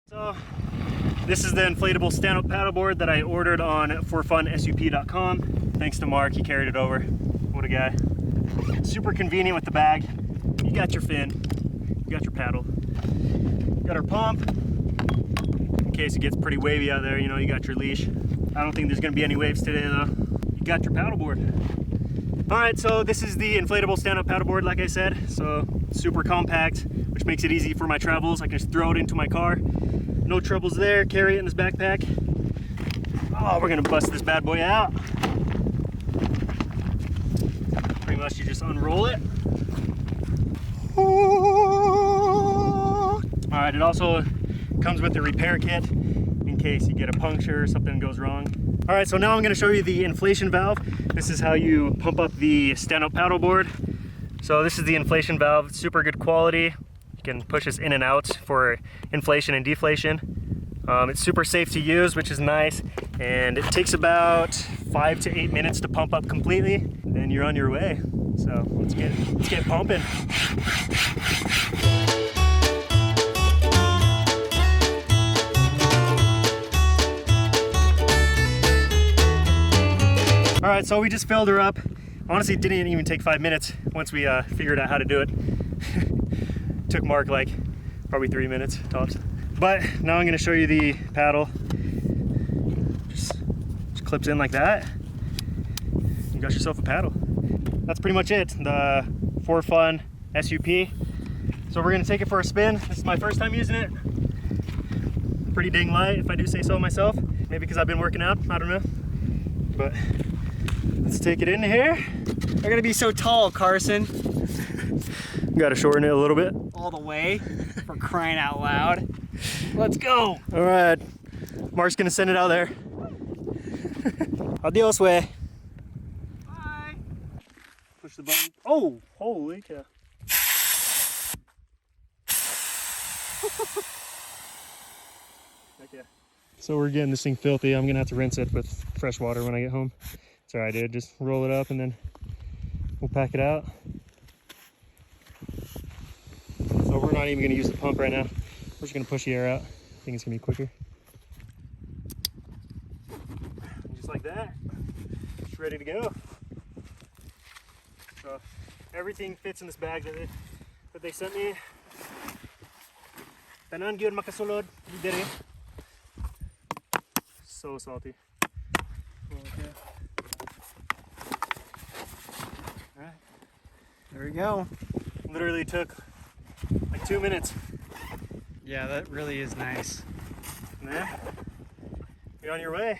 So this is the inflatable stand-up paddleboard that I ordered on 4funSUP.com. Thanks to Mark, he carried it over. What a guy. Super convenient with the bag. You got your fin, you got your paddle, you got our pump. In case it gets pretty wavy out there, you know, you got your leash. I don't think there's gonna be any waves today though. You got your paddleboard. All right, so this is the inflatable stand-up paddleboard, like I said. So super compact, which makes it easy for my travels. I can just throw it into my car. No troubles there, carry it in this backpack. Oh, we're gonna bust this bad boy out. Pretty much you just unroll it. All right, it also comes with a repair kit in case you get a puncture or something goes wrong. All right, so now I'm gonna show you the inflation valve. This is how you pump up the stand-up paddleboard. So this is the inflation valve, super good quality. You can push this in and out for inflation and deflation. It's super safe to use, which is nice. And it takes about 5 to 8 minutes to pump up completely. Then you're on your way. So let's get pumping. All right, so we just filled her up. Honestly, it didn't even take 5 minutes once we figured out how to do it. Took Mark like probably 3 minutes tops. But now I'm gonna show you the paddle. Just clips in like that. You got yourself a paddle. That's pretty much it, the 4Fun SUP. So we're gonna take it for a spin. This is my first time using it. Pretty dang light, if I do say so myself. Maybe because I've been working out, I don't know. But let's take it in here. They're gonna be so tall, Carson. Gotta shorten it a little bit. All the way, for crying out loud. Let's go. All right, Mark's gonna send it out there. Adios, way. Bye. Push the button. Oh, holy cow. Heck yeah. So we're getting this thing filthy. I'm gonna have to rinse it with fresh water when I get home. It's all right, dude. Just roll it up and then we'll pack it out. So we're not even gonna use the pump right now. We're just gonna push the air out. I think it's gonna be quicker. And just like that, it's ready to go. So everything fits in this bag that they sent me. Tanan gyud makasulod diri. So salty. Okay. All right. There we go. Literally took like 2 minutes. Yeah, that really is nice. Yeah. You're on your way.